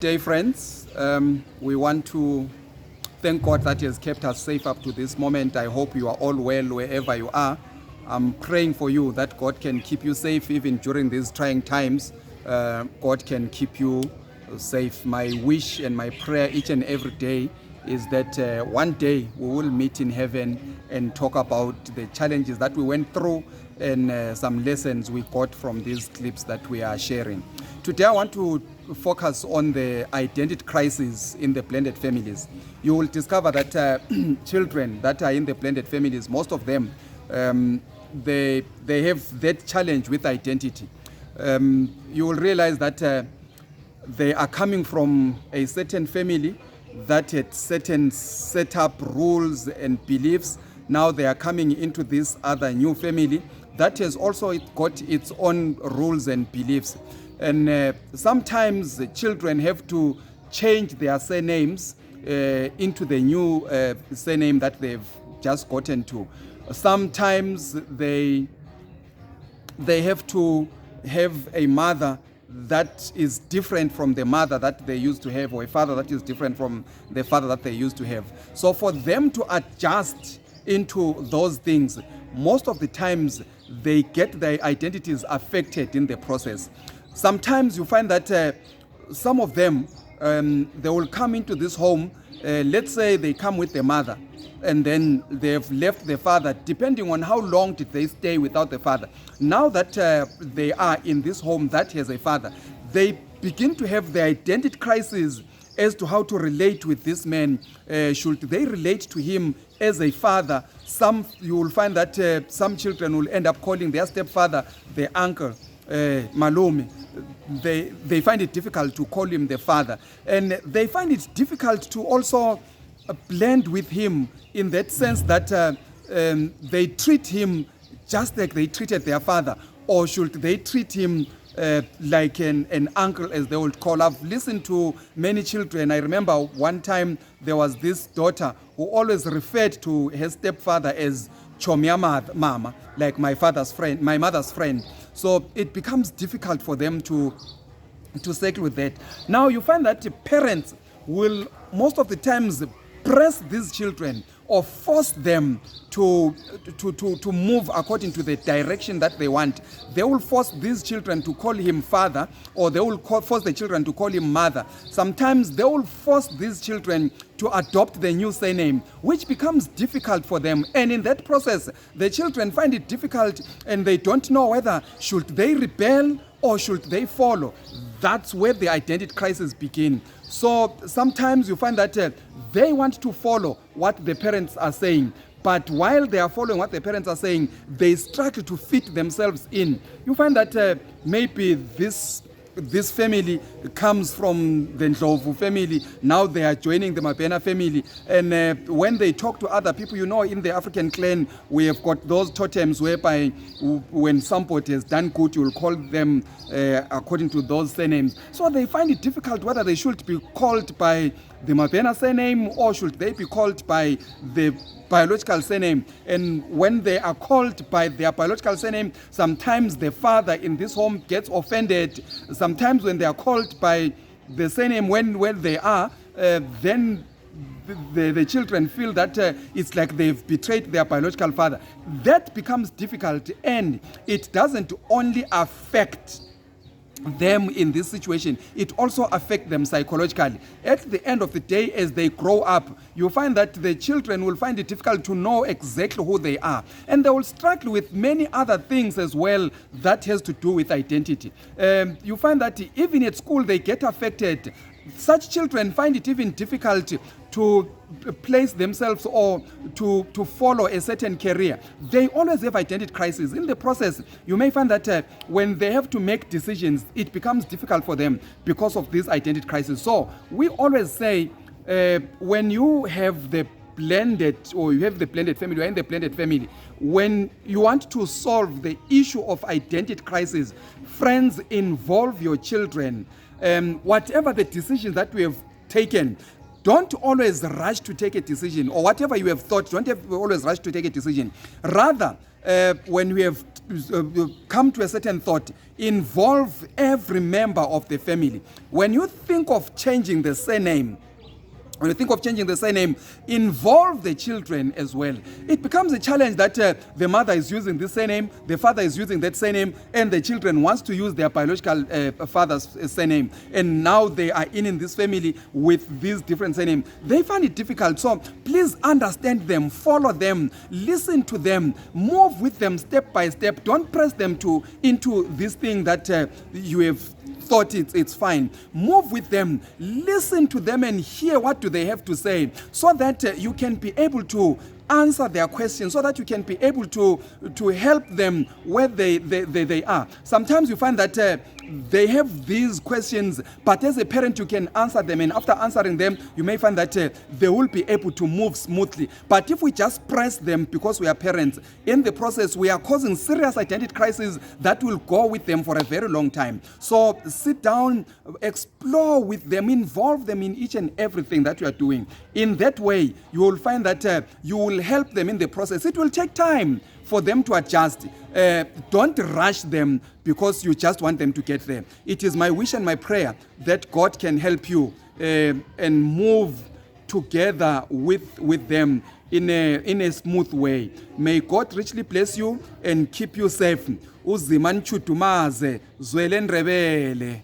Day, friends. We want to thank God that He has kept us safe up to this moment. I hope you are all well wherever you are. I'm praying for you that God can keep you safe even during these trying times. God can keep you safe. My wish and my prayer each and every day is that one day we will meet in heaven and talk about the challenges that we went through and some lessons we got from these clips that we are sharing. Today I want to focus on the identity crisis in the blended families. You will discover that children that are in the blended families, most of them, they have that challenge with identity. You will realize that they are coming from a certain family that had certain set up rules and beliefs. Now they are coming into this other new family that has also got its own rules and beliefs. And sometimes the children have to change their surnames into the new surname that they've just gotten to. Sometimes they have to have a mother that is different from the mother that they used to have, or a father that is different from the father that they used to have. So for them to adjust into those things, most of the times they get their identities affected in the process. Sometimes you find that some of them, they will come into this home, let's say they come with the mother, and then they've left the father, depending on how long did they stay without the father. Now that they are in this home that has a father, they begin to have the identity crisis as to how to relate with this man. Should they relate to him as a father? You will find that some children will end up calling their stepfather the uncle, Malume. They find it difficult to call him the father, and they find it difficult to also blend with him in that sense that they treat him just like they treated their father, or should they treat him like an uncle, as they would call. I've listened to many children. I remember one time there was this daughter who always referred to her stepfather as Chomya Mama, like my mother's friend. So it becomes difficult for them to settle with that. Now you find that parents will most of the times press these children or force them to move according to the direction that they want. They will force these children to call him father, or they will force the children to call him mother. Sometimes they will force these children to adopt the new surname, which becomes difficult for them. And in that process, the children find it difficult and they don't know whether should they rebel or should they follow. That's where the identity crisis begins. So sometimes you find that they want to follow what the parents are saying, but while they are following what the parents are saying, they struggle to fit themselves in. You find that maybe this family comes from the Ndlovu family. Now they are joining the Mabena family. And when they talk to other people, you know, in the African clan, we have got those totems whereby when somebody has done good, you will call them according to those surnames. So they find it difficult whether they should be called by the Mabena surname or should they be called by the biological surname. And when they are called by their biological surname, sometimes the father in this home gets offended. Sometimes when they are called by the surname when they are, then the children feel that it's like they've betrayed their biological father. That becomes difficult, and it doesn't only affect them in this situation, it also affects them psychologically. At the end of the day, as they grow up, you find that the children will find it difficult to know exactly who they are, and they will struggle with many other things as well that has to do with identity. You find that even at school they get affected. Such children find it even difficult to place themselves or to follow a certain career. They always have identity crisis. In the process, you may find that when they have to make decisions, it becomes difficult for them because of this identity crisis. So we always say when you have the blended family, you're in the blended family, when you want to solve the issue of identity crisis, friends, involve your children. Whatever the decisions that we have taken, don't always rush to take a decision, or whatever you have thought, don't always rush to take a decision. Rather, when we have come to a certain thought, involve every member of the family. When you think of changing the surname, involve the children as well. It becomes a challenge that the mother is using this surname, the father is using that surname, and the children wants to use their biological father's surname. And now they are in this family with these different surnames. They find it difficult. So please understand them, follow them, listen to them, move with them step by step. Don't press them into this thing that you have thought it's fine. Move with them, listen to them, and hear what do they have to say, so that you can be able to answer their questions, so that you can be able to help them where they are. Sometimes you find that they have these questions, but as a parent you can answer them, and after answering them you may find that they will be able to move smoothly. But if we just press them because we are parents, in the process we are causing serious identity crisis that will go with them for a very long time. So sit down, explore with them, involve them in each and everything that you are doing. In that way you will find that you will help them in the process. It will take time for them to adjust. Don't rush them because you just want them to get there. It is my wish and my prayer that God can help you and move together with them in a smooth way. May God richly bless you and keep you safe. Uzima nchudumaze zwele ndrebele.